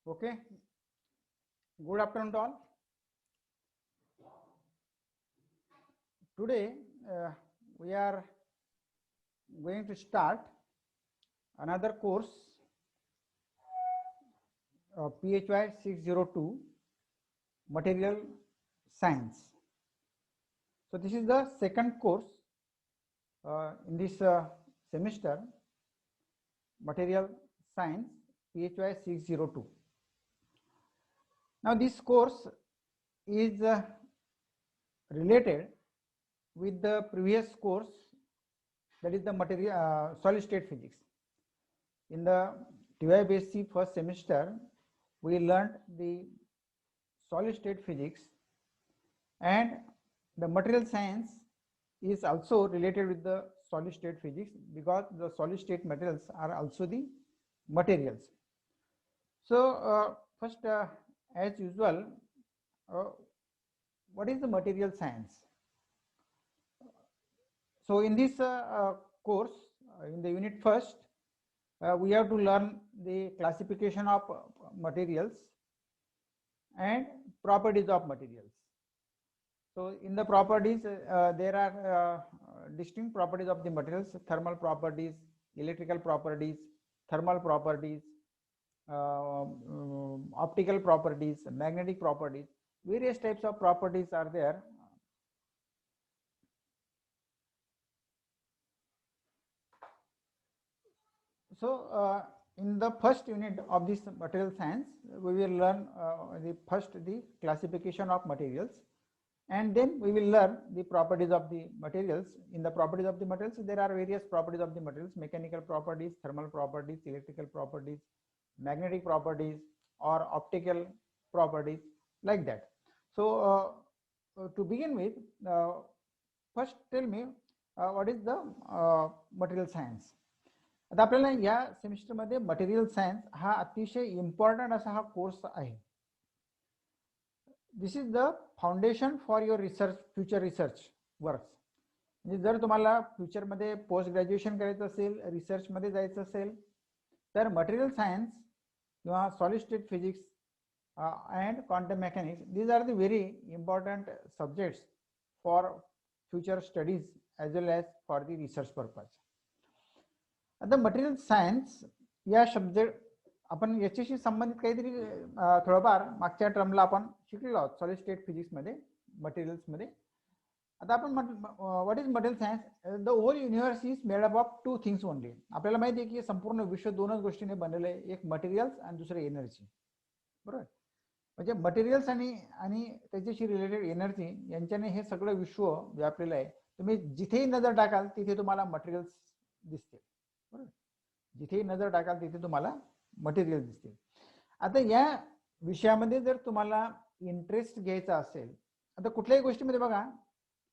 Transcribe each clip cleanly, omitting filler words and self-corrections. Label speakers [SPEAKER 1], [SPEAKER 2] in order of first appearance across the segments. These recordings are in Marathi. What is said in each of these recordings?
[SPEAKER 1] Okay, good afternoon to all. Today we are going to start another course, PHY 602 Material Science. So this is the second course in this semester, Material Science PHY 602. Now this course is related with the previous course, that is the material solid state physics. In the TYBSc first semester, we learned the solid state physics, and the material science is also related with the solid state physics because the solid state materials are also the materials. So first, as usual, what is the material science? So in this course, in the unit first, we have to learn the classification of materials and properties of materials. So in the properties, there are distinct properties of the materials: thermal properties, electrical properties, thermal properties, optical properties, magnetic properties. Various types of properties are there. So in the first unit of this material science, we will learn the classification of materials, and then we will learn the properties of the materials. In the properties of the materials, there are various properties of the materials: mechanical properties, thermal properties, electrical properties, magnetic properties, or optical properties, like that. So to begin with, first tell me what is the material science. आता आपल्याला या सेमिस्टरमध्ये मटेरियल सायन्स हा अतिशय इम्पॉर्टंट असा हा कोर्स आहे. This is the foundation for your research, future research works. म्हणजे जर तुम्हाला फ्युचरमध्ये पोस्ट ग्रॅज्युएशन करायचं असेल, रिसर्चमध्ये जायचं असेल, तर मटेरियल सायन्स किंवा solid state physics and quantum mechanics, these are the very important subjects for future studies as well as for the research purpose. आता मटेरियल सायन्स या शब्द आपण याच्याशी संबंधित काहीतरी थोडंफार मागच्या टर्मला आपण शिकलेलो आहोत सॉलिड स्टेट फिजिक्स मध्ये, मटेरियल्स मध्ये. आता आपण what is material science? The whole universe is made up of two things only. आपल्याला माहिती आहे की संपूर्ण विश्व दोनच गोष्टीने बनलेलं आहे, एक मटेरियल्स आणि दुसरं एनर्जी. बरोबर? म्हणजे मटेरियल्स आणि त्याच्याशी रिलेटेड एनर्जी यांच्याने हे सगळं विश्व व्यापलेलं आहे. तुम्ही जिथेही नजर टाकाल तिथे तुम्हाला मटेरियल्स दिसतील. बरोबर? जिथे नजर टाकाल तिथे तुम्हाला मटेरियल दिसतील. आता या विषयामध्ये जर तुम्हाला इंटरेस्ट घ्यायचा असेल, आता कुठल्याही गोष्टीमध्ये बघा,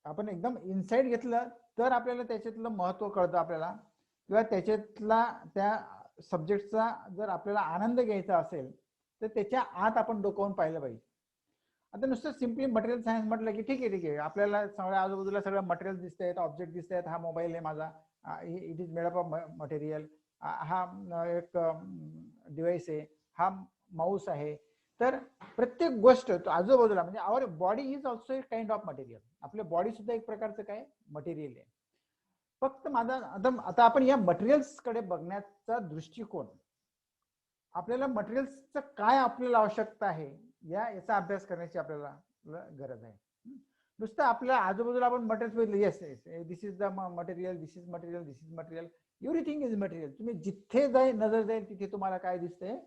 [SPEAKER 1] आपण एकदम इनसाइड घेतलं तर आपल्याला त्याच्यातलं महत्त्व कळतं आपल्याला, किंवा त्याच्यातला त्या सब्जेक्टचा जर आपल्याला आनंद घ्यायचा असेल तर त्याच्या आत आपण डोकावून पाहिलं पाहिजे. आता नुसतं सिम्पली मटेरियल सायन्स म्हटलं की ठीक आहे, आपल्याला सगळ्या आजूबाजूला सगळं मटेरियल दिसत आहेत, ऑब्जेक्ट दिसत आहेत, हा मोबाईल आहे माझा, it is made up of material, हा एक डिव्हाइस आहे, हा माऊस आहे. तर प्रत्येक गोष्ट आजूबाजूला, म्हणजे आवर बॉडी इज ऑल्सो एक काइंड ऑफ मटेरियल. आपल्या बॉडी सुद्धा एक प्रकारचं काय मटेरियल आहे. फक्त माझा आता आपण या मटेरियल्स कडे बघण्याचा दृष्टिकोन, आपल्याला मटेरियल्सचं काय आपल्याला आवश्यकता आहे याचा अभ्यास करण्याची आपल्याला गरज आहे. नुसतं आपल्या आजूबाजूला आपण मटेरियल बघितलं, yes this is the material, this is material, this is material, everything is material. तुम्ही जिथे नजर जाईल तिथे तुम्हाला काय दिसतंय?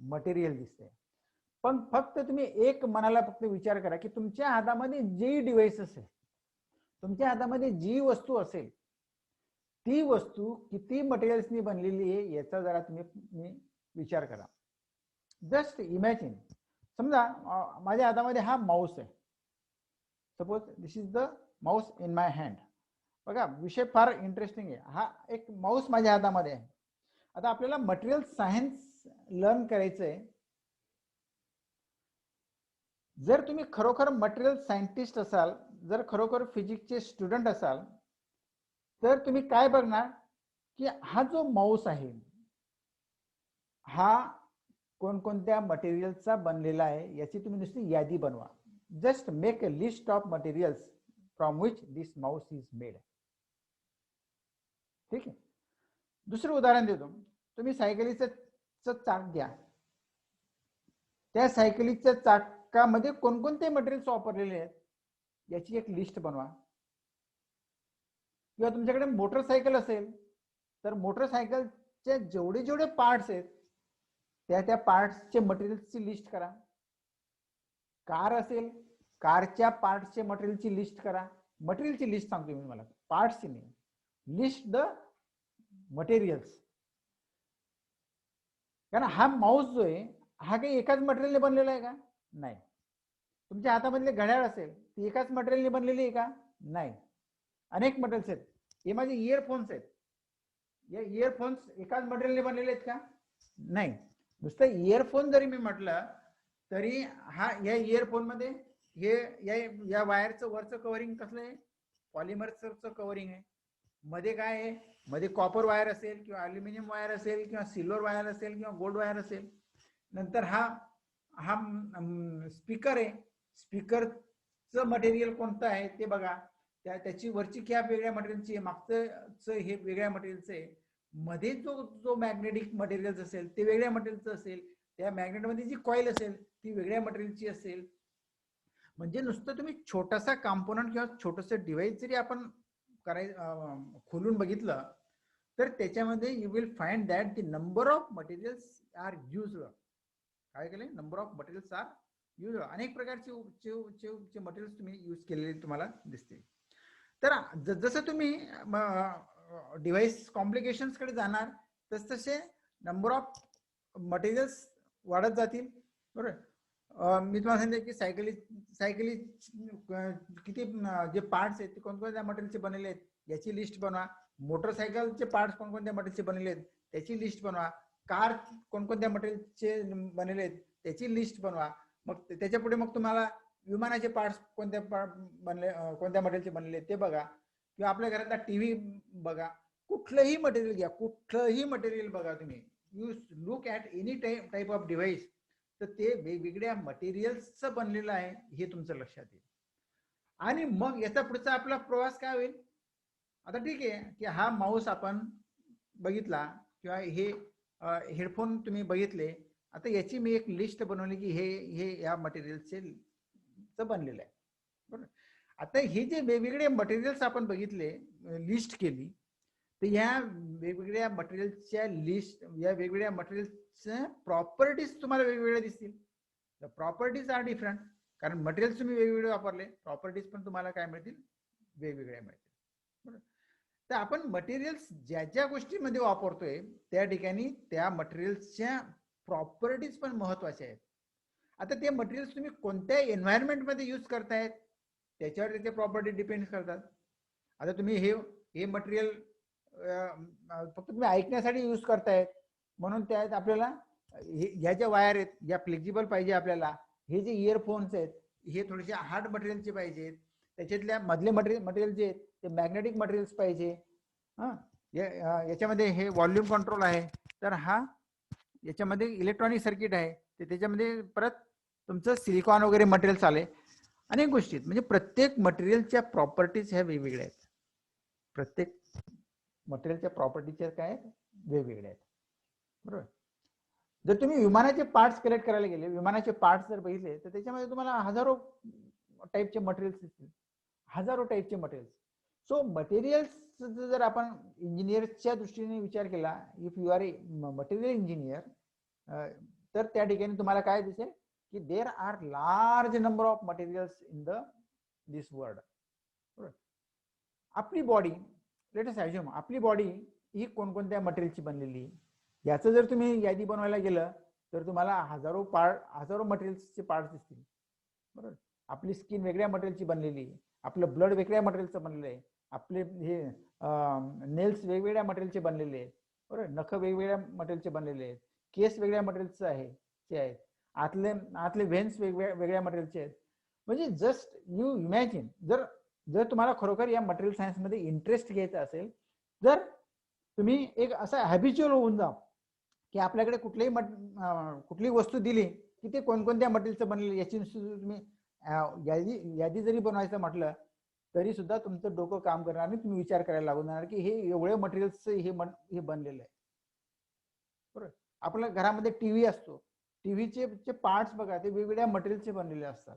[SPEAKER 1] मटेरियल दिसतंय. पण फक्त तुम्ही एक मनाला फक्त विचार करा की तुमच्या हातामध्ये जी डिव्हाइस असेल, तुमच्या हातामध्ये जी वस्तू असेल, ती वस्तू किती मटेरियल्सनी बनलेली आहे याचा जरा तुम्ही विचार करा. जस्ट इमॅजिन, समजा माझ्या हातामध्ये हा माऊस आहे. Suppose this is the Mouse in my hand. बघा, विषय फार इंटरेस्टिंग आहे. हा एक माऊस माझ्या हातामध्ये आहे. आता आपल्याला मटेरियल सायन्स लर्न करायचंय. जर तुम्ही खरोखर मटेरियल सायंटिस्ट असाल, जर खरोखर फिजिक्सचे स्टुडंट असाल, तर तुम्ही काय बघणार की हा जो माऊस आहे, हा कोणकोणत्या मटेरियलचा बनलेला आहे याची तुम्ही नुसती यादी बनवा. Just make a list of materials from which this mouse is made. ठीक आहे. दुसरं उदाहरण देतो. तुम्ही सायकलीचं चाक घ्या. त्या सायकलीच्या चाकामध्ये कोणकोणते मटेरियल्स वापरलेले आहेत याची एक लिस्ट बनवा. किंवा तुमच्याकडे मोटरसायकल असेल तर मोटरसायकलचे जेवढे जेवढे पार्ट्स आहेत त्या पार्ट्सचे मटेरियल्सची लिस्ट करा. कार असेल कारच्या पार्ट्सचे मटेरियलची लिस्ट करा. मटेरियलची लिस्ट सांगतो मी मला, पार्ट्सची नाही. List the materials. कारण हा माऊस जो आहे हा काही एकाच मटेरियलने बनलेला आहे का? नाही. तुमच्या हातामधले घड्याळ असेल ती एकाच मटेरियलने बनलेली आहे का? नाही. अनेक मटेरियल्स आहेत. हे माझे इयरफोन्स आहेत. या इयरफोन्स एकाच मटेरियलने बनलेले आहेत का? नाही. नुसतं इयरफोन जरी मी म्हटलं तरी हा या इयरफोन मध्ये हे या वायरचं वरचं कव्हरिंग कसलं आहे? पॉलिमरचं कव्हरिंग आहे. मध्ये काय आहे? मध्ये कॉपर वायर असेल किंवा अल्युमिनियम वायर असेल किंवा सिल्वर वायर असेल किंवा गोल्ड वायर असेल. नंतर हा स्पीकर आहे. स्पीकरचं मटेरियल कोणतं आहे ते बघा. त्याची वरची कॅप वेगळ्या मटेरियलची आहे, मागचं हे वेगळ्या मटेरियलचं आहे. मध्ये जो मॅग्नेटिक मटेरियल असेल ते वेगळ्या मटेरियलचं असेल. त्या मॅग्नेटमध्ये जी कॉईल असेल ती वेगळ्या मटेरियलची असेल. म्हणजे नुसतं तुम्ही छोटासा कॉम्पोनंट किंवा छोटंसं डिव्हाइस जरी आपण खोलून बघितलं तर त्याच्यामध्ये you will find that the number of materials are used. काय केले? Number of materials are used. अनेक प्रकारचे मटेरियल्स तुम्ही यूज केलेले तुम्हाला दिसतील. तर जसं तुम्ही डिव्हाइस कॉम्प्लिकेशन्स कडे जाणार तसतसे नंबर ऑफ मटेरियल्स वाढत जातील. बरोबर. मी तुम्हाला सांगितलं की सायकली किती जे पार्ट्स आहेत ते कोणकोणत्या मटेरियलचे बनलेले आहेत याची लिस्ट बनवा. मोटरसायकलचे पार्ट्स कोणकोणत्या मटेरियलचे बनलेले आहेत त्याची लिस्ट बनवा. कार कोणकोणत्या मटेरियलचे बनलेले आहेत त्याची लिस्ट बनवा. मग त्याच्या पुढे मग तुम्हाला विमानाचे पार्ट्स कोणत्या मटेरियलचे बनलेले आहेत ते बघा. किंवा आपल्या घरातला टीव्ही बघा. कुठलंही मटेरियल घ्या, कुठलंही मटेरियल बघा तुम्ही. You look at any type of device तर ते वेगवेगळ्या मटेरियल्सचं बनलेलं आहे हे तुमचं लक्षात येईल. आणि मग याचा पुढचा आपला प्रवास काय होईल? आता ठीक आहे की हा माऊस आपण बघितला किंवा हे हेडफोन तुम्ही बघितले. आता याची मी एक लिस्ट बनवली की हे या मटेरियलचे बनलेलं आहे. बरोबर. आता हे जे वेगवेगळे मटेरियल्स आपण बघितले, लिस्ट केली, तर या वेगवेगळ्या मटेरियलच्या लिस्ट या वेगवेगळ्या मटेरियलच्या प्रॉपर्टीज तुम्हाला वेगवेगळ्या दिसतील. The properties are different. कारण मटेरियल्स तुम्ही वेगवेगळे वापरले, प्रॉपर्टीज पण तुम्हाला काय मिळतील? वेगवेगळ्या मिळतील. बरोबर. तर आपण मटेरियल्स ज्या ज्या गोष्टीमध्ये वापरतोय त्या ठिकाणी त्या मटेरियल्सच्या प्रॉपर्टीज पण महत्वाच्या आहेत. आता ते मटेरियल्स तुम्ही कोणत्या एन्व्हायरमेंटमध्ये यूज करतायत त्याच्यावर त्याचे प्रॉपर्टी डिपेंड करतात. आता तुम्ही हे मटेरियल फक्त तुम्ही ऐकण्यासाठी यूज करतायत म्हणून त्यात आपल्याला ह्या ज्या वायर आहेत या फ्लेक्झिबल पाहिजे आपल्याला. हे जे इयरफोन्स आहेत हे थोडेसे हार्ड मटेरियलचे पाहिजेत. त्याच्यातल्या मधले मटेरियल जे आहेत ते मॅग्नेटिक मटेरियल्स पाहिजे. याच्यामध्ये हे व्हॉल्यूम कंट्रोल आहे तर हा याच्यामध्ये इलेक्ट्रॉनिक सर्किट आहे ते त्याच्यामध्ये परत तुमचं सिलिकॉन वगैरे मटेरियल चाले. अनेक गोष्टी म्हणजे प्रत्येक मटेरियलच्या प्रॉपर्टीज ह्या वेगवेगळ्या आहेत. प्रत्येक मटेरियलच्या प्रॉपर्टीच्या काय वेगवेगळ्या आहेत. बरोबर. जर तुम्ही विमानाचे पार्ट्स कलेक्ट करायला गेले, विमानाचे पार्ट्स जर बघितले तर त्याच्यामध्ये तुम्हाला हजारो टाईपचे मटेरियल्स दिसतील. हजारो टाईपचे मटेरियल्स. सो मटेरियल्स जर आपण इंजिनियरच्या दृष्टीने विचार केला, if you are a material engineer, तर त्या ठिकाणी तुम्हाला काय दिसेल की there are large number of materials in this world. आपली बॉडी, लेट अस अज्युम आपली बॉडी ही कोणकोणत्या मटेरियलची बनलेली याचं जर तुम्ही यादी बनवायला गेलं तर तुम्हाला हजारो मटेरियल्सचे पार्ट्स दिसतील. बरोबर. आपली स्किन वेगळ्या मटेरियलची बनलेली, आपलं ब्लड वेगळ्या मटेरियलचं बनलेलं आहे, आपले हे नेल्स वेगवेगळ्या मटेरियलचे बनलेले आहेत. बरोबर. नख वेगवेगळ्या मटेरियलचे बनलेले आहेत, केस वेगळ्या मटेरियलचे आहेत, आतले व्हेन्स वेगळ्या मटेरियलचे आहेत. म्हणजे जस्ट यू इमॅजिन, जर तुम्हाला खरोखर या मटेरियल सायन्स मध्ये इंटरेस्ट घ्यायचा असेल तर तुम्ही एक असा हॅबिच्युअल होऊन जा की आपल्याकडे कुठलीही वस्तू दिली की ते कोणकोणत्या मटेरियलचं बनलेलं याची तुम्ही यादी जरी बनवायचं म्हटलं तरी सुद्धा तुमचं डोकं काम करणार नाही, तुम्ही विचार करायला लागून जाणार की हे एवढे मटेरियल्स हे बनलेलं आहे. बरोबर. आपल्या घरामध्ये टीव्ही असतो, टीव्हीचे पार्ट्स बघा ते वेगवेगळ्या मटेरियलचे बनलेले असतात.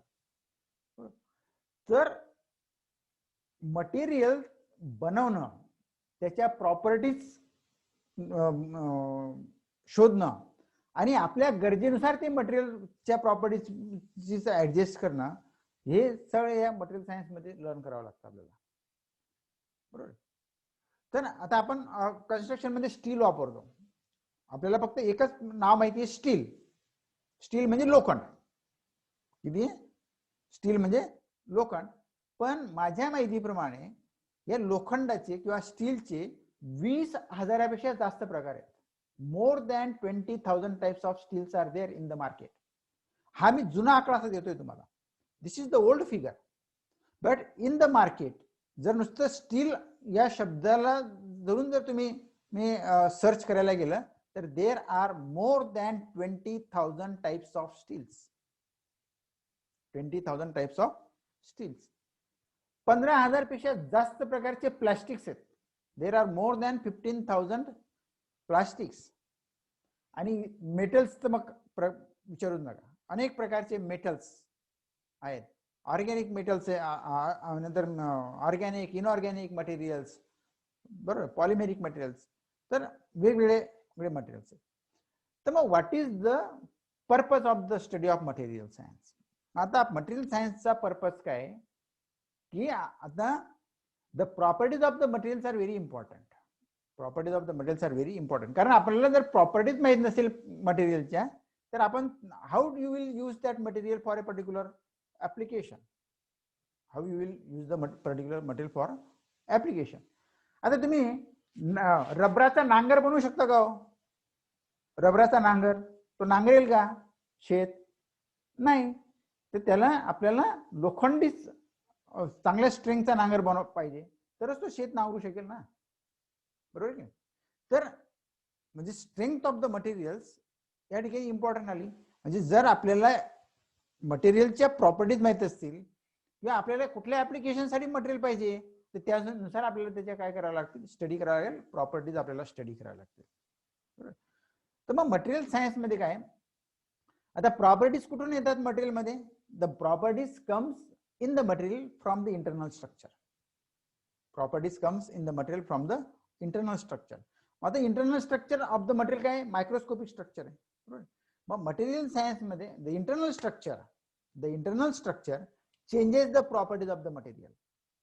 [SPEAKER 1] तर मटेरियल बनवणं, त्याच्या प्रॉपर्टीज शोधणं आणि आपल्या गरजेनुसार ते मटेरियलच्या प्रॉपर्टीज ऍडजस्ट करणं, हे सगळं या मटेरियल सायन्स मध्ये लर्न करावं लागतं आपल्याला. बरोबर. तर आता आपण कन्स्ट्रक्शन मध्ये स्टील वापरतो, आपल्याला फक्त एकच नाव माहिती आहे, स्टील. स्टील म्हणजे लोखंड. किती? स्टील म्हणजे लोखंड. पण माझ्या माहितीप्रमाणे या लोखंडाचे किंवा स्टीलचे 20,000पेक्षा जास्त प्रकार आहेत. More than 20,000 types of steels are there in the market. हा मी जुना आकडा असा देतोय तुम्हाला. This is the old figure. But in the market जर नुसतं स्टील या शब्दाला धरून जर तुम्ही सर्च करायला गेलं तर there are more than 20,000 types of steels. 20,000 types of steels. 15,000पेक्षा जास्त प्रकारचे प्लास्टिक्स आहेत. There are more than 15,000 plastics. आणि मेटल्स तर मग विचारूच नका, अनेक प्रकारचे मेटल्स आहेत. ऑर्गॅनिक मेटल्स आहे, नंतर ऑर्गॅनिक, इनऑर्गॅनिक मटेरियल्स, बरोबर, पॉलिमेरिक मटेरियल्स, तर वेगवेगळे मटेरियल्स आहेत. तर मग what is the purpose of the study of material science? आता मटेरियल सायन्सचा पर्पज काय की आता the properties of the materials are very important. Properties of the materials are very important. कारण आपल्याला जर प्रॉपर्टीज माहित नसेल मटेरियलच्या तर आपण how you will use that material for a particular application, how you will use the particular material for application. आता तुम्ही रबराचा नांगर बनवू शकता का? रबराचा नांगर तो नांगरेल का शेत? नाही. तर त्याला आपल्याला लोखंडी चांगल्या स्ट्रेंथचा नांगर बनव पाहिजे तरच तो शेत नांगरू शकेल ना, बरोबर की? तर म्हणजे स्ट्रेंथ ऑफ द मटेरियल्स या ठिकाणी इम्पॉर्टंट आली. म्हणजे जर आपल्याला मटेरियलच्या प्रॉपर्टीज माहित असतील किंवा आपल्याला कुठल्या ऍप्लिकेशनसाठी मटेरियल पाहिजे तर त्यानुसार आपल्याला त्याच्या काय करावं लागतील, स्टडी करावं लागेल, प्रॉपर्टीज आपल्याला स्टडी करावं लागतील. तर मग मटेरियल सायन्स मध्ये काय, आता प्रॉपर्टीज कुठून येतात मटेरियल मध्ये? The properties comes in the material from the internal structure. Properties comes in the material from the internal structure. आता internal structure of the material काय? मायक्रोस्कोपिक स्ट्रक्चर आहे, बरोबर. मग मटेरियल सायन्स मध्ये the internal structure changes the properties of the material.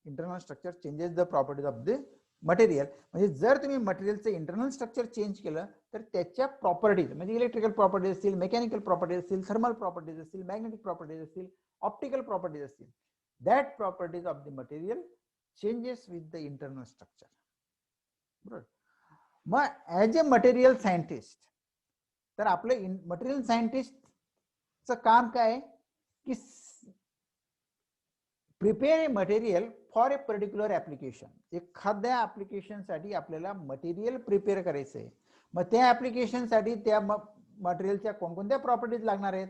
[SPEAKER 1] Internal structure changes the properties of the material. म्हणजे जर तुम्ही मटेरियलचं इंटरनल स्ट्रक्चर चेंज केलं तर त्याच्या प्रॉपर्टीज म्हणजे इलेक्ट्रिकल प्रॉपर्टीज असतील, मेकॅनिकल प्रॉपर्टीज असतील, थर्मल प्रॉपर्टीज असतील, मॅग्नेटिक प्रॉपर्टीज असतील, ऑप्टिकल प्रॉपर्टीज असतील, that properties of the material changes with the internal structure, बरोबर. मग ऍज अ मटेरियल सायंटिस्ट तर आपलं मटेरियल सायंटिस्टचं काम काय की prepare a material for a particular application. एखाद्या ऍप्लिकेशनसाठी आपल्याला मटेरियल प्रिपेअर करायचं आहे. मग त्या ऍप्लिकेशनसाठी त्या मटेरियलच्या कोणकोणत्या प्रॉपर्टीज लागणार आहेत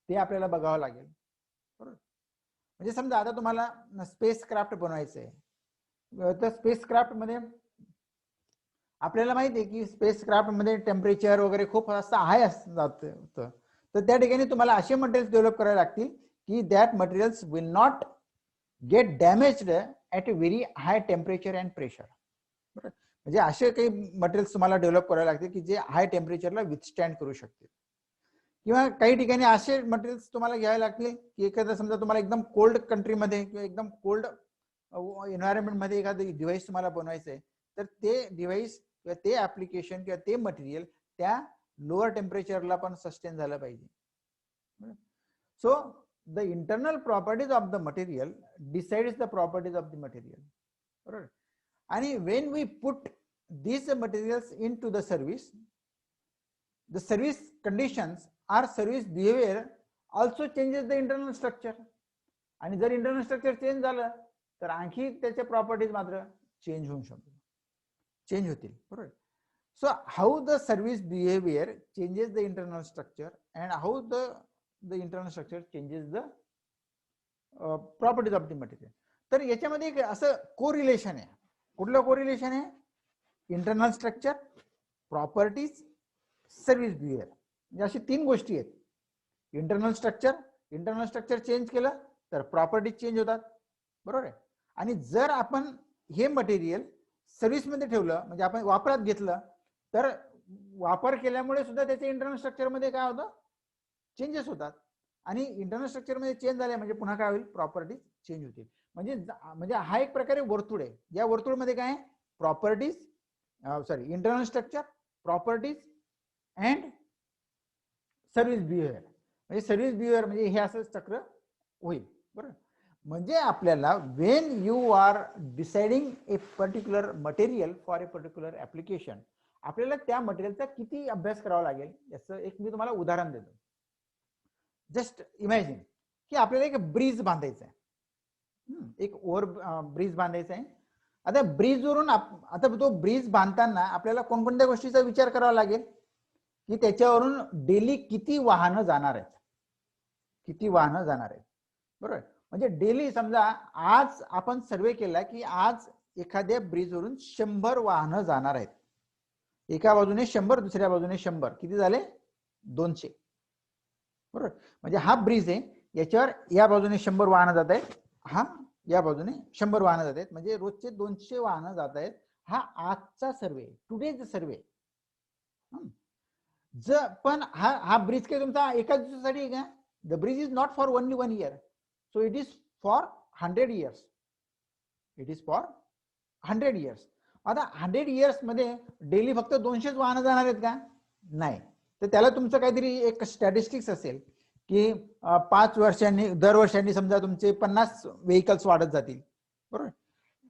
[SPEAKER 1] ते आपल्याला बघावं लागेल, बरोबर. म्हणजे समजा आता तुम्हाला स्पेस क्राफ्ट बनवायचं आहे, तर स्पेस क्राफ्ट मध्ये आपल्याला माहिती आहे की स्पेस क्राफ्ट मध्ये टेम्परेचर वगैरे खूप जास्त हाय असतं. तर त्या ठिकाणी तुम्हाला असे मटेरियल्स डेव्हलप करावे लागतील की that materials will not gate damaged at a very high temperature and pressure, बरोबर. म्हणजे असे काही मटेरियल्स तुम्हाला डेव्हलप करावे लागतील की जे हाय टेम्परेचरला विथस्टँड करू शकतील. किंवा काही ठिकाणी असे मटेरियल्स तुम्हाला घ्यावे लागतील की एखादं समजा तुम्हाला एकदम कोल्ड कंट्रीमध्ये किंवा एकदम कोल्ड एन्व्हायरमेंटमध्ये एखादं डिव्हाइस तुम्हाला बनवायचं आहे तर ते डिव्हाइस किंवा ते ऍप्लिकेशन किंवा ते मटेरियल त्या लोअर टेम्परेचरला पण सस्टेन झालं पाहिजे. So the internal properties of the material decides the properties of the material, बरोबर. आणि वेन वी पुट these materials into the service, the service conditions or service behavior also changes the internal structure. आणि जर इंटरनल स्ट्रक्चर चेंज झालं तर आणखी त्याच्या प्रॉपर्टीज मात्र चेंज होऊ शकतात, चेंज होतील, बरोबर. So how the service behavior changes the internal structure and how the internal structure changes the properties of the material. तर याच्यामध्ये एक असं कोरिलेशन आहे. कुठलं कोरिलेशन आहे? Internal structure, properties, service behaviour, म्हणजे अशी तीन गोष्टी आहेत. इंटरनल स्ट्रक्चर चेंज केलं तर प्रॉपर्टीज चेंज होतात, बरोबर आहे. आणि जर आपण हे मटेरियल सर्व्हिसमध्ये ठेवलं, म्हणजे आपण वापरात घेतलं, तर वापर केल्यामुळे सुद्धा त्याच्या इंटरनल स्ट्रक्चरमध्ये काय होतं? चेंजेस होतात. आणि इंटरनल स्ट्रक्चरमध्ये चेंज झाले म्हणजे पुन्हा काय होईल? प्रॉपर्टीज चेंज होतील. म्हणजे हा एक प्रकारे वर्तुळ आहे. या वर्तुळमध्ये काय आहे? Properties, internal structure, properties and service behaviour. म्हणजे सर्व्हिस बिहेवियर म्हणजे हे असं चक्र होईल, बरोबर. म्हणजे आपल्याला when you are deciding a particular material for a particular application, आपल्याला त्या मटेरियलचा किती अभ्यास करावा लागेल याचं एक मी तुम्हाला उदाहरण देतो. जस्ट इमॅजिन की आपल्याला एक ब्रिज बांधायचा आहे, एक ओव्हर ब्रिज बांधायचा आहे. आता ब्रिजवरून आता तो ब्रिज बांधताना आपल्याला कोणकोणत्या गोष्टीचा विचार करावा लागेल की त्याच्यावरून डेली किती वाहनं जाणार आहेत, बरोबर. म्हणजे डेली समजा आज आपण सर्वे केला की आज एखाद्या ब्रिजवरून 100 वाहनं जाणार आहेत. एका बाजूने 100, दुसऱ्या बाजूने 100, किती झाले? 200, बरोबर. म्हणजे हा ब्रिज आहे, याच्यावर या बाजूने 100 वाहनं जात आहेत, हा या बाजूने 100 वाहनं जात आहेत, म्हणजे रोजचे 200 वाहनं जात आहेत. हा आजचा सर्वे, टुडेज सर्वे. पण हा ब्रिज काही तुमचा एका दिवसासाठी आहे का? The bridge is not for only 1 year, so it is for 100 years. आता 100 years मध्ये डेली फक्त 200 वाहनं जाणार आहेत का? नाही. तर त्याला तुमचं काहीतरी एक स्टॅटिस्टिक्स असेल की 5 वर्षांनी, दरवर्षांनी समजा तुमचे 50 व्हेकल्स वाढत जातील, बरोबर.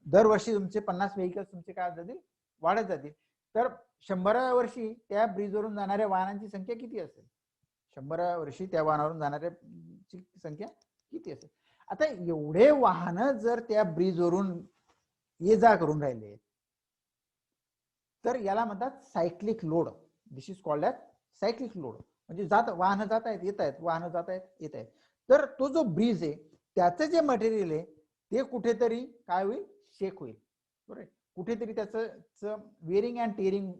[SPEAKER 1] दरवर्षी तुमचे 50 व्हेकल्स तुमचे काय जातील? वाढत जातील. तर 100व्या वर्षी त्या ब्रिजवरून जाणाऱ्या वाहनांची संख्या किती असेल? 100व्या वर्षी त्या वाहनावरून जाणाऱ्याची संख्या किती असेल? आता एवढे वाहनं जर त्या ब्रिजवरून ये जा करून राहिले तर याला म्हणतात cyclic load. This is called as cyclic load. म्हणजे वाहनं जात आहेत, येत आहेत, वाहनं जात आहेत, येत आहेत. तर तो जो ब्रिज आहे त्याचं जे मटेरियल आहे ते कुठेतरी काय होईल? शेक होईल, बरोबर. कुठेतरी त्याचं वेअरिंग अँड टेअरिंग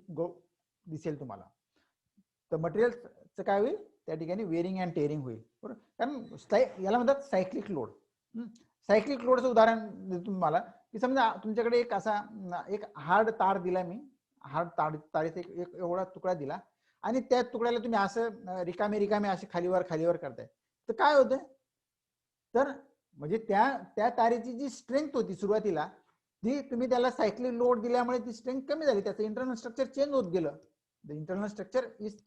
[SPEAKER 1] दिसेल तुम्हाला. तर मटेरियलचं काय होईल? त्या ठिकाणी वेअरिंग अँड टेअरिंग होईल, बरोबर. कारण याला म्हणतात सायक्लिक लोड. सायक्लिक लोडचं उदाहरण देतो तुम्हाला की समजा तुमच्याकडे एक असा एक हार्ड तार दिला मी, हार्ड तारेचा एक एवढा तुकडा दिला आणि त्या तुकड्याला तुम्ही असं रिकामे असे खालीवर करताय, तर काय होतं? तर म्हणजे त्या तारेची जी स्ट्रेंथ होती सुरुवातीला, ती तुम्ही त्याला सायक्लिक लोड दिल्यामुळे ती स्ट्रेंथ कमी झाली, त्याचं इंटरनल स्ट्रक्चर चेंज होत गेलं. The internal structure is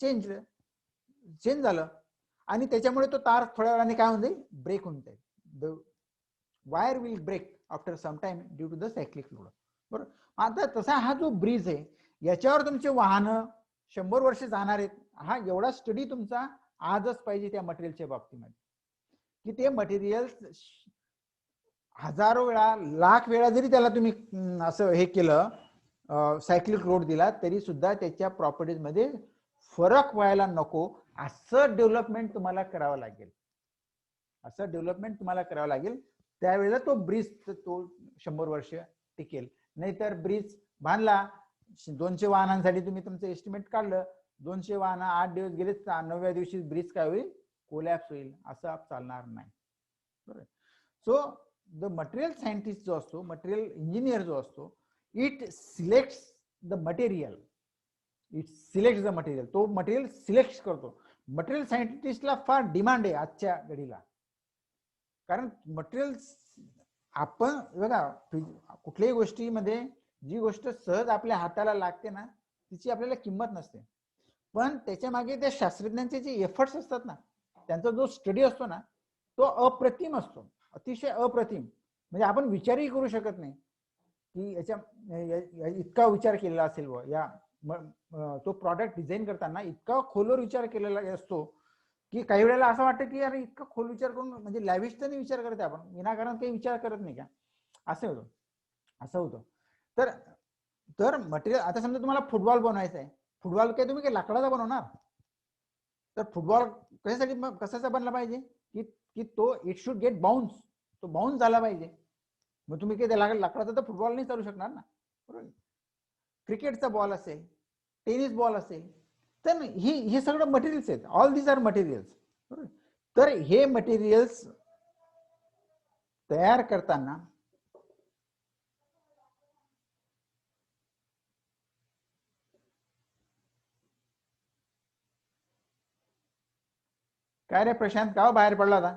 [SPEAKER 1] change झालं आणि त्याच्यामुळे तो तार थोड्या वेळाने काय होऊन जाईल? ब्रेक होऊन जाईल. The wire will break after some time due to the cyclic load, बरोबर. आता तसा हा जो ब्रिज आहे याच्यावर तुमचे वाहनं 100 वर्ष जाणार आहेत. हा एवढा स्टडी तुमचा आजच पाहिजे त्या मटेरियलच्या बाबतीमध्ये की ते मटेरियल हजारो वेळा, लाख वेळा जरी त्याला तुम्ही असं हे केलं, सायक्लिक लोड दिला, तरी सुद्धा त्याच्या प्रॉपर्टीज मध्ये फरक व्हायला नको असं डेव्हलपमेंट तुम्हाला करावं लागेल. त्यावेळेला तो ब्रिज तो 100 वर्ष टिकेल. नाहीतर ब्रिज बांधला, 200 वाहनांसाठी तुम्ही तुमचं एस्टिमेट काढलं, 200 वाहनं 8 दिवस गेले, 9व्या दिवशी ब्रिज काय होईल? कोलॅप्स होईल. असं चालणार नाही, बरोबर. सो द मटेरियल सायंटिस्ट जो असतो, मटेरियल इंजिनियर जो असतो, इट सिलेक्ट्स द मटेरियल. तो मटेरियल सिलेक्ट करतो. मटेरियल सायंटिस्टला फार डिमांड आहे आजच्या घडीला. कारण मटेरियल आपण बघा, कुठल्याही गोष्टीमध्ये जी गोष्ट सहज आपल्या हाताला लागते ना, तिची आपल्याला किंमत नसते. पण त्याच्या मागे त्या शास्त्रज्ञांचे जे एफर्ट्स असतात ना, त्यांचा जो स्टडी असतो ना, तो अप्रतिम असतो, अतिशय अप्रतिम. म्हणजे आपण विचारही करू शकत नाही की याच्या इतका विचार केलेला असेल व या तो प्रॉडक्ट डिझाईन करताना इतका खोलवर विचार केलेला असतो की काही वेळेला असं वाटतं की अरे इतका खोल विचार करून, म्हणजे लॅविश तर नाही विचार करते आपण, विनाकारण काही विचार करत नाही का, असं होतं. तर तर मटेरियल, आता समजा तुम्हाला फुटबॉल बनवायचा आहे, फुटबॉल काय तुम्ही काय लाकडाचा बनवणार? तर फुटबॉल कशासाठी, मग कशाचा बनला पाहिजे की की तो इट शुड गेट बाउन्स, तो बाउन्स झाला पाहिजे. मग तुम्ही काही लाकडाचा तर फुटबॉल नाही चालू शकणार ना, बरोबर. क्रिकेटचा बॉल असेल, टेनिस बॉल असेल, तर हे सगळं मटेरियल्स आहेत. ऑल दीज आर मटेरियल्स, बरोबर. तर हे मटेरियल्स तयार करताना काय रे प्रशांत, का बाहेर पडला होता?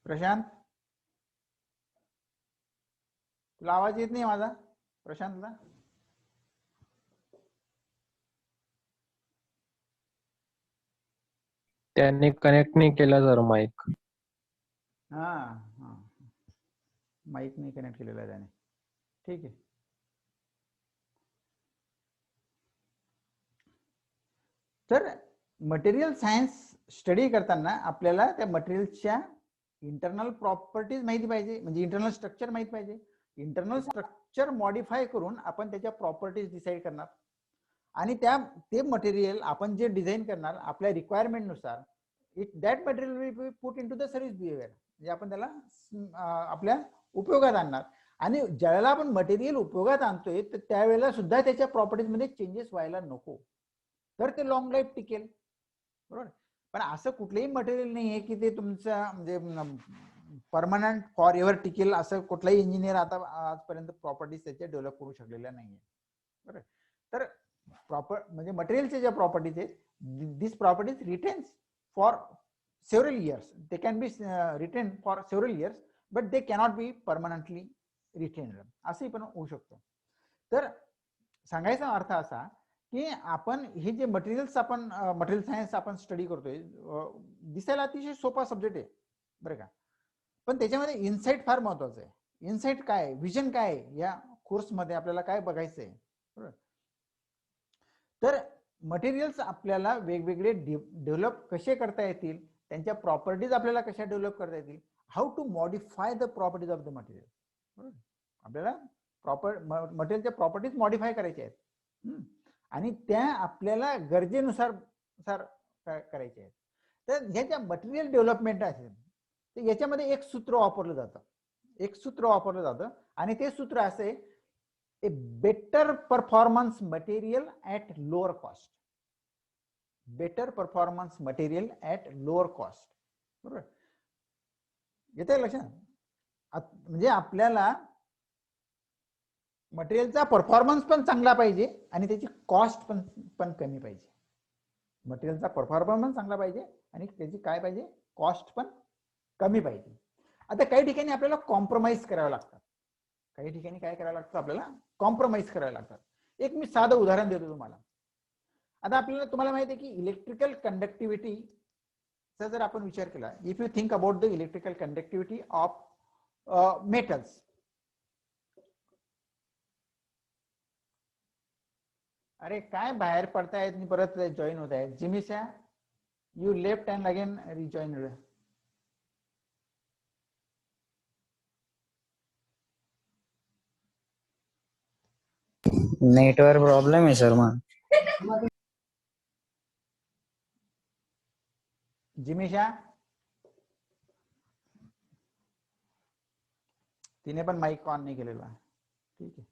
[SPEAKER 1] प्रशांत, तुला आवाज येत नाही माझा प्रशांतला?
[SPEAKER 2] त्यांनी कनेक्ट नाही केला सर माईक.
[SPEAKER 1] हा हा, माईक नाही कनेक्ट केलेला त्याने, ठीक आहे. तर मटेरियल सायन्स स्टडी करताना आपल्याला त्या मटेरियलच्या इंटरनल प्रॉपर्टीज माहिती पाहिजे, म्हणजे इंटरनल स्ट्रक्चर माहिती पाहिजे. इंटरनल स्ट्रक्चर मॉडिफाय करून आपण त्याच्या प्रॉपर्टीज डिसाईड करणार, आणि ते मटेरियल आपण जे डिझाईन करणार आपल्या रिक्वायरमेंट नुसार, that material will be put into the service behaviour, म्हणजे आपण त्याला आपल्या उपयोगात आणणार. आणि ज्यावेळेला आपण मटेरियल उपयोगात आणतोय तर त्यावेळेला सुद्धा त्याच्या प्रॉपर्टीजमध्ये चेंजेस व्हायला नको, तर ते लॉंग लाईफ टिकेल, बरोबर. पण असं कुठलंही मटेरियल नाही आहे की ते तुमचं म्हणजे परमनंट फॉर एव्हर टिकेल, असं कुठलाही इंजिनियर आता आजपर्यंत प्रॉपर्टीज त्याच्या डेव्हलप करू शकलेल्या नाहीये, बरोबर. तर प्रॉपर म्हणजे मटेरियलच्या ज्या प्रॉपर्टीज आहेत, this properties retains for several years, they can be retain for several years, but they cannot be permanently retain, असंही पण होऊ शकतो. तर सांगायचा अर्थ असा की आपण हे जे मटेरियल्स, आपण मटेरियल सायन्स आपण स्टडी करतोय, दिसायला अतिशय सोपा सब्जेक्ट आहे, बरं का. पण त्याच्यामध्ये इन्साइट फार महत्वाचं आहे. इन्साइट काय, विजन काय, या कोर्समध्ये आपल्याला काय बघायचं आहे, बरोबर. तर मटेरियल्स आपल्याला वेगवेगळे डेव्हलप कसे करता येतील, त्यांच्या प्रॉपर्टीज आपल्याला कशा डेव्हलप करता येतील, how to modify the properties of the material, बरोबर. आपल्याला मटेरियलच्या प्रॉपर्टीज मॉडिफाय करायच्या आहेत, आणि त्या आपल्याला गरजेनुसार करायच्या आहेत. तर ह्याच्या मटेरियल डेव्हलपमेंट असेल तर याच्यामध्ये एक सूत्र वापरलं जातं, आणि ते सूत्र असे, a better performance material at lower cost. Better performance material at lower cost, बरोबर. येते लक्षात? म्हणजे आपल्याला मटेरियलचा परफॉर्मन्स पण चांगला पाहिजे आणि त्याची कॉस्ट पण कमी पाहिजे. मटेरियलचा परफॉर्मन्स चांगला पाहिजे आणि त्याची काय पाहिजे, कॉस्ट पण कमी पाहिजे. आता काही ठिकाणी आपल्याला कॉम्प्रोमाइज करावं लागतात, काही ठिकाणी काय करावं लागतं, आपल्याला कॉम्प्रोमाइज करावं लागतात. एक मी साधं उदाहरण देतो तुम्हाला. आता तुम्हाला माहिती आहे की इलेक्ट्रिकल कंडक्टिव्हिटीचा जर आपण विचार केला, if you think about the electrical conductivity of metals, अरे काय बाहेर पडतायत आणि परत जॉईन होत आहेत, Jimisha you left and again rejoin.
[SPEAKER 3] Network problem आहे सर. मग
[SPEAKER 1] जिमिशा, तिने पण माईक ऑन नाही केलेला, ठीक आहे.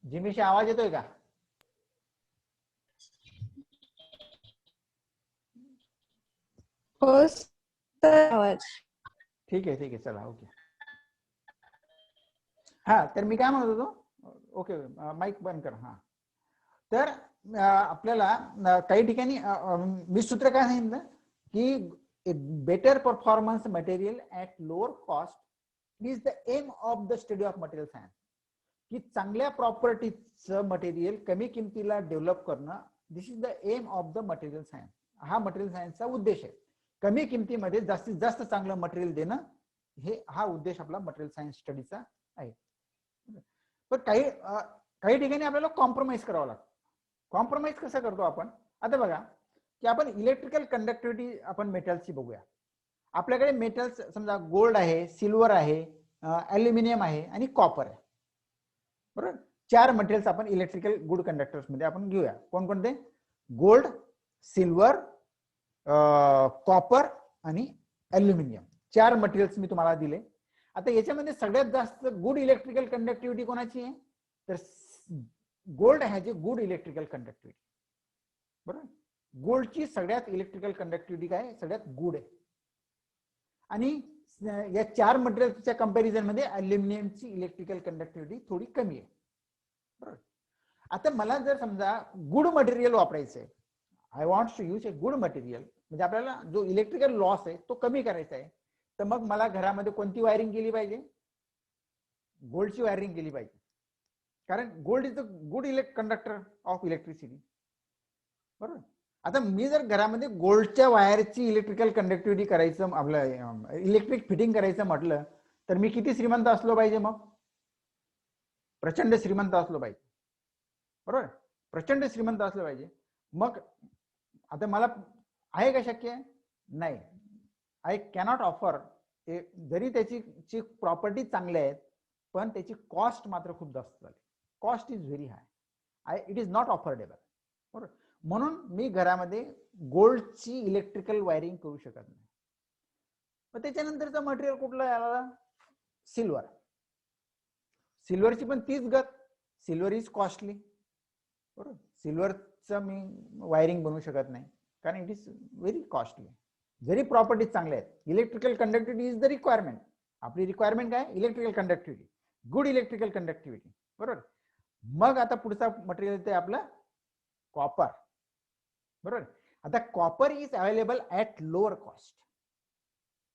[SPEAKER 1] जिमिशा आवाज येतोय का?
[SPEAKER 4] हो सर, आवाज.
[SPEAKER 1] ठीक आहे चला, ओके. हा, तर मी काय म्हणत होतो, ओके माईक बंद कर. हा, तर आपल्याला काही ठिकाणी मी सूत्र काय सांगितलं की better performance material at lower cost is the aim of the study of material science, की चांगल्या प्रॉपर्टीचं मटेरियल कमी किमतीला डेव्हलप करणं, this is the aim of the material science. हा मटेरियल सायन्सचा उद्देश आहे. कमी किमतीमध्ये जास्तीत जास्त चांगलं मटेरियल देणं, हा उद्देश आपला मटेरियल सायन्स स्टडीचा आहे. पण काही ठिकाणी आपल्याला कॉम्प्रोमाइज करावं लागतं. कॉम्प्रोमाइज कसं करतो आपण, आता बघा की आपण इलेक्ट्रिकल कंडक्टिव्हिटी आपण मेटल्सची बघूया. आपल्याकडे मेटल्स समजा गोल्ड आहे, सिल्वर आहे, ॲल्युमिनियम आहे आणि कॉपर आहे. बरोबर, 4 मटेरियल्स आपण इलेक्ट्रिकल गुड कंडक्टर्स मध्ये आपण घेऊया. कोणकोणते? गोल्ड, सिल्वर, कॉपर आणि ॲल्युमिनियम. 4 मटेरियल्स मी तुम्हाला दिले. आता याच्यामध्ये सगळ्यात जास्त गुड इलेक्ट्रिकल कंडक्टिव्हिटी कोणाची आहे? तर gold has a good electrical conductivity. बरोबर, गोल्डची सगळ्यात इलेक्ट्रिकल कंडक्टिव्हिटी काय? सगळ्यात गुड आहे. आणि या 4 मटेरियल्सच्या कंपॅरिझन मध्ये ॲल्युमिनियमची इलेक्ट्रिकल कंडक्टिव्हिटी थोडी कमी आहे. बरोबर, आता मला जर समजा गुड मटेरियल वापरायचं आहे, I want to use a good material, म्हणजे आपल्याला जो इलेक्ट्रिकल लॉस आहे तो कमी करायचा आहे, तर मग मला घरामध्ये कोणती वायरिंग केली पाहिजे? गोल्डची वायरिंग केली पाहिजे. कारण gold is a good conductor of electricity. बरोबर, आता मी जर घरामध्ये गोल्डच्या वायरची इलेक्ट्रिकल कंडक्टिव्हिटी करायचं, आपलं इलेक्ट्रिक फिटिंग करायचं म्हटलं, तर मी किती श्रीमंत असलो पाहिजे? मग प्रचंड श्रीमंत असलो पाहिजे. बरोबर, प्रचंड श्रीमंत असलं पाहिजे. मग आता मला आहे का शक्य? नाही. I cannot offer. जरी त्याची प्रॉपर्टी चांगल्या आहेत, पण त्याची कॉस्ट मात्र खूप जास्त झाली. Cost is very high. It is not affordable. बरोबर, म्हणून मी घरामध्ये गोल्डची इलेक्ट्रिकल वायरिंग करू शकत नाही. मग त्याच्यानंतरचं मटेरियल कुठलं आलं? सिल्वर. सिल्वरची पण तीच गत. Silver is costly. बरोबर, सिल्वरचं मी वायरिंग बनवू शकत नाही, कारण इट इज व्हेरी कॉस्टली. जरी प्रॉपर्टीज चांगल्या आहेत, electrical conductivity is the requirement. आपली रिक्वायरमेंट काय? Electrical conductivity, good electrical conductivity. बरोबर, मग आता पुढचा मटेरियल येते आपलं कॉपर. बरोबर, आता copper is available at lower cost.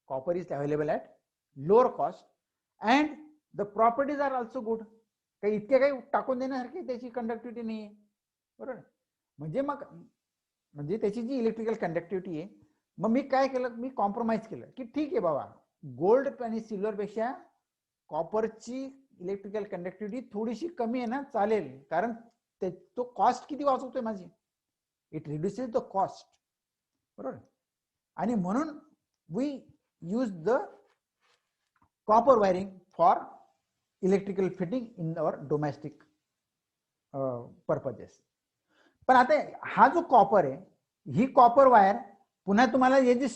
[SPEAKER 1] Copper is available at lower cost and the properties are also good. काही इतके काही टाकून देण्यासारखी त्याची कंडक्टिव्हिटी नाही आहे. बरोबर, म्हणजे त्याची जी इलेक्ट्रिकल कंडक्टिव्हिटी आहे, मग मी काय केलं? मी कॉम्प्रोमाइज केलं की ठीक आहे बाबा, गोल्ड आणि सिल्वर पेक्षा कॉपरची इलेक्ट्रिकल कंडक्टिव्हिटी थोडीशी कमी आहे ना, चालेल, कारण तो कॉस्ट किती वाचवतोय माझी? It reduces the cost. बरोबर, आणि म्हणून we use the copper wiring for electrical fitting in our domestic purposes. पण आता हा जो कॉपर आहे, ही कॉपर वायर पुन्हा तुम्हाला हे जी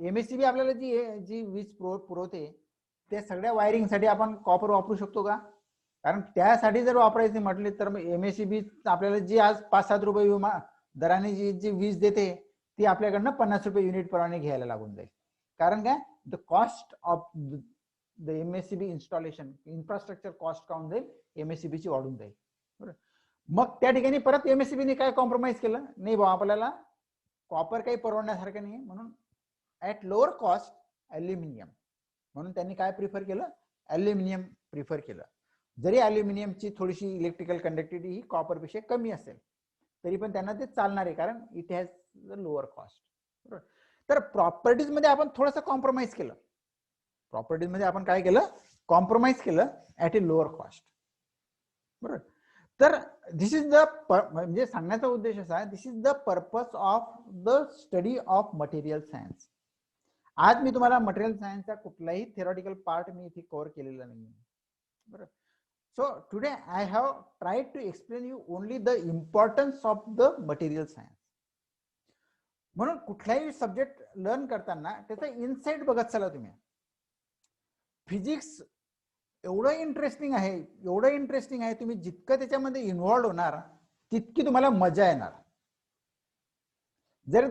[SPEAKER 1] MSCB आपल्याला जी वीज पुरवते, त्या सगळ्या वायरिंगसाठी आपण कॉपर वापरू शकतो का? कारण त्यासाठी जर वापरायचे म्हटले तर MSCB आपल्याला जी आज 5-7 रुपये दराने जी वीज देते, ती आपल्याकडनं 50 रुपये युनिट प्रमाणे घ्यायला लागून जाईल. कारण काय? The cost of the MSCB installation, infrastructure cost काऊन जाईल, MSCB ची वाढून जाईल. बरोबर, मग त्या ठिकाणी परत MSCB ने काय कॉम्प्रोमाइज केलं? नाही बाबा, आपल्याला कॉपर काही परवडण्यासारखं नाही, म्हणून ऍट लोअर कॉस्ट ॲल्युमिनियम. म्हणून त्यांनी काय प्रिफर केलं? ॲल्युमिनियम प्रिफर केलं. जरी ॲल्युमिनियमची थोडीशी इलेक्ट्रिकल कंडक्टिव्हिटी ही कॉपर पेक्षा कमी असेल, तरी पण त्यांना ते चालणार आहे, कारण it has the lower cost. बरोबर, तर प्रॉपर्टीज मध्ये आपण थोडंसं कॉम्प्रोमाइज केलं. प्रॉपर्टीज मध्ये आपण काय केलं? कॉम्प्रोमाइज केलं ऍट ए लोअर कॉस्ट. बरोबर, तर दिस इज द, म्हणजे सांगण्याचा उद्देश असा आहे, this is the purpose of the study of material science. आज मी तुम्हाला मटेरियल सायन्सचा कुठलाही थेरॉटिकल पार्ट मी इथे कव्हर केलेला नाही. बरोबर, so today I have tried to explain you only the importance of the material science. म्हणून कुठलाही सब्जेक्ट लर्न करताना त्याचा इनसाइट बघत चला तुम्ही. फिजिक्स एवढं इंटरेस्टिंग आहे, एवढं इंटरेस्टिंग आहे, तुम्ही जितकं त्याच्यामध्ये इन्व्हॉल्व होणार तितकी तुम्हाला मजा येणार. जर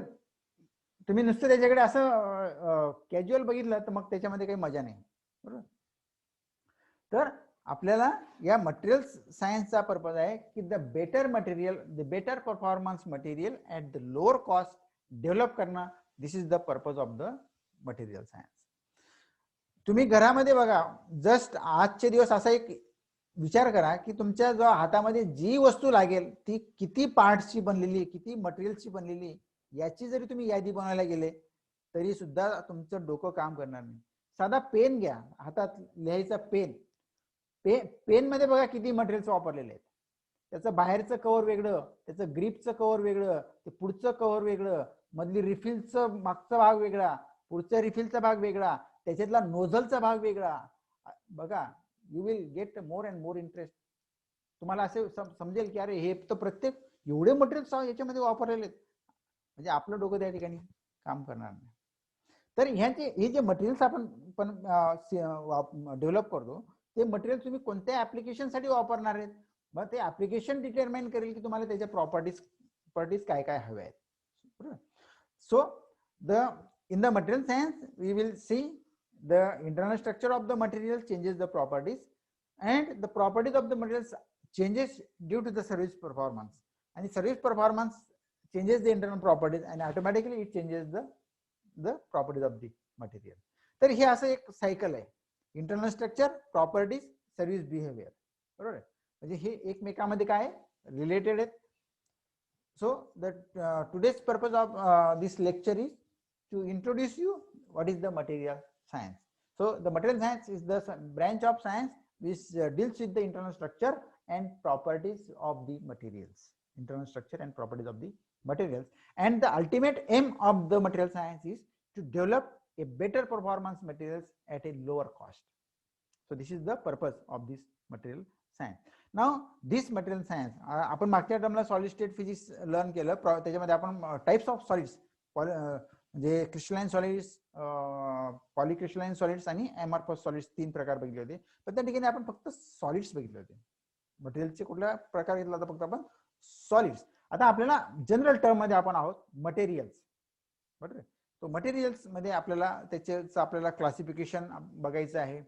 [SPEAKER 1] तुम्ही नुसतं त्याच्याकडे असं कॅज्युअल बघितलं तर मग त्याच्यामध्ये काही मजा नाही. बरोबर, तर आपल्याला या मटेरियल सायन्सचा पर्पज आहे की the better material, the better performance material at the lower cost develop करणं. This is the purpose of the material science. तुम्ही घरामध्ये बघा, जस्ट आजचे दिवस असा एक विचार करा की तुमच्या जो हातामध्ये जी वस्तू लागेल ती किती पार्ट्सची बनलेली, किती मटेरियलची बनलेली, याची जरी तुम्ही यादी बनवायला गेले तरी सुद्धा तुमचं डोकं काम करणार नाही. साधा पेन घ्या, हातात लिहायचा पेन, पेन मध्ये बघा किती मटेरियल्स वापरलेले आहेत. त्याचं बाहेरचं कव्हर वेगळं, त्याचं ग्रिपचं कव्हर वेगळं, ते पुढचं कव्हर वेगळं, मधली रिफिलचं मागचा भाग वेगळा, पुढचा रिफिलचा भाग वेगळा, त्याच्यातला नोझलचा भाग वेगळा. बघा, you will get more and more interest. तुम्हाला असे समजेल की अरे हे तर प्रत्येक एवढे मटेरियल्स याच्यामध्ये वापरलेले आहेत, म्हणजे आपलं डोकं त्या ठिकाणी काम करणार नाही. तर हे जे मटेरियल्स आपण डेव्हलप करतो ते मटेरियल तुम्ही कोणत्या ऍप्लिकेशनसाठी वापरणार आहेत, मग ते ऍप्लिकेशन डिटरमाइन करेल की तुम्हाला त्याच्या प्रॉपर्टीज काय काय हव्या आहेत. बरोबर. So in the material science we will see the internal structure of the material changes the properties, and the properties of the materials changes due to the service performance, and the service performance changes the internal properties, and automatically it changes the properties of the material. तर हे असं एक सायकल आहे, internal structure, properties, service behaviour. बरोबर आहे, म्हणजे हे एकमेकांमध्ये काय रिलेटेड आहेत. So the today's purpose of this lecture is to introduce you what is the material science. So the material science is the branch of science which deals with the internal structure and properties of the materials, internal structure and properties of the materials, and the ultimate aim of the material science is to develop a better performance materials at a lower cost. So this is the purpose of this material science. Now this material science आपण मागच्या टर्मला सॉलिड स्टेट फिजिक्स लर्न केलं, त्याच्यामध्ये आपण टाइप्स ऑफ सॉलिड्स म्हणजे क्रिस्टलाइन सॉलिड्स, पॉलिक्रिस्टलाइन सॉलिड्स आणि अमॉर्फस सॉलिड्स 3 प्रकार बघितले होते. पण त्या ठिकाणी आपण फक्त सॉलिड्स बघितले होते. मटेरियलचे कुठला प्रकार घेतला होता, फक्त आपण सॉलिड्स. आता आपल्याला जनरल टर्म मध्ये आपण आहोत मटेरियल्स. बरोबर. तो मटेरियल्स मध्ये आपल्याला क्लासिफिकेशन बघायचं आहे,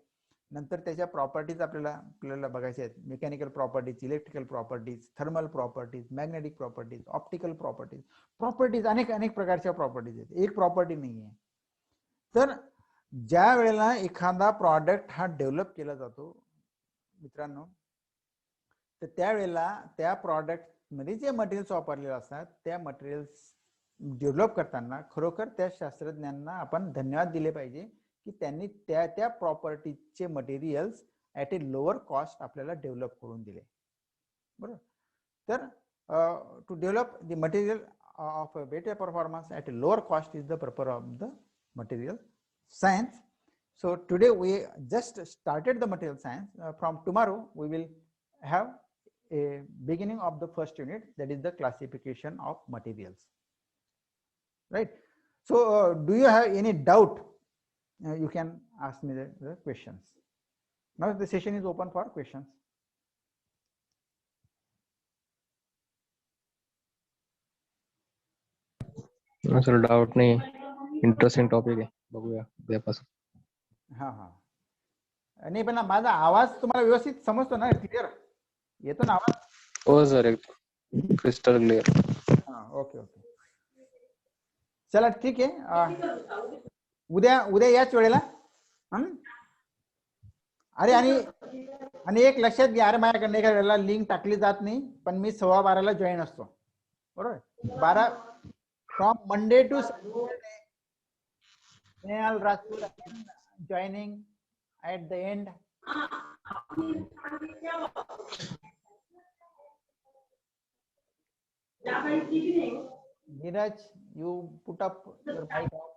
[SPEAKER 1] नंतर त्याच्या प्रॉपर्टीज आपल्याला बघायच्या आहेत. Mechanical properties, electrical properties, thermal properties, magnetic properties, optical properties, अनेक प्रकारच्या प्रॉपर्टीज आहेत, एक प्रॉपर्टी नाही आहे. तर ज्या वेळेला एखादा प्रॉडक्ट हा डेव्हलप केला जातो मित्रांनो, तर त्यावेळेला त्या प्रॉडक्ट मध्ये जे मटेरियल्स वापरलेले असतात त्या मटेरियल्स डेव्हलप करताना खरोखर त्या शास्त्रज्ञांना आपण धन्यवाद दिले पाहिजे की त्यांनी त्या प्रॉपर्टीचे materials at a lower cost आपल्याला डेव्हलप करून दिले. बरोबर. तर to develop the material of a better performance at a lower cost is the purpose of the material science. So today we just started the material science. From tomorrow we will have a beginning of the first unit, that is the classification of materials. Right. So do you have any doubt? You can ask me the questions. Now the session is open for questions.
[SPEAKER 2] Sir doubt नाही, इंटरेस्टिंग टॉपिक आहे, बघूया उद्यापासून.
[SPEAKER 1] हा हा, नाही पण माझा आवाज तुम्हाला व्यवस्थित समजतो ना, क्लिअर येतो ना आवाज?
[SPEAKER 2] हो सर, एकदम क्रिस्टल क्लिअर.
[SPEAKER 1] हा, ओके ओके, चला ठीक आहे. उद्या याच वेळेला. अरे आणि एक लक्षात घ्या, अरे माझ्याकडे एका वेळेला लिंक टाकली जात नाही, पण मी 12:15 जॉईन असतो. बरोबर. 12 from Monday to Saturday. Snehal Rajput joining at the end. Neeraj, you put up your mic off.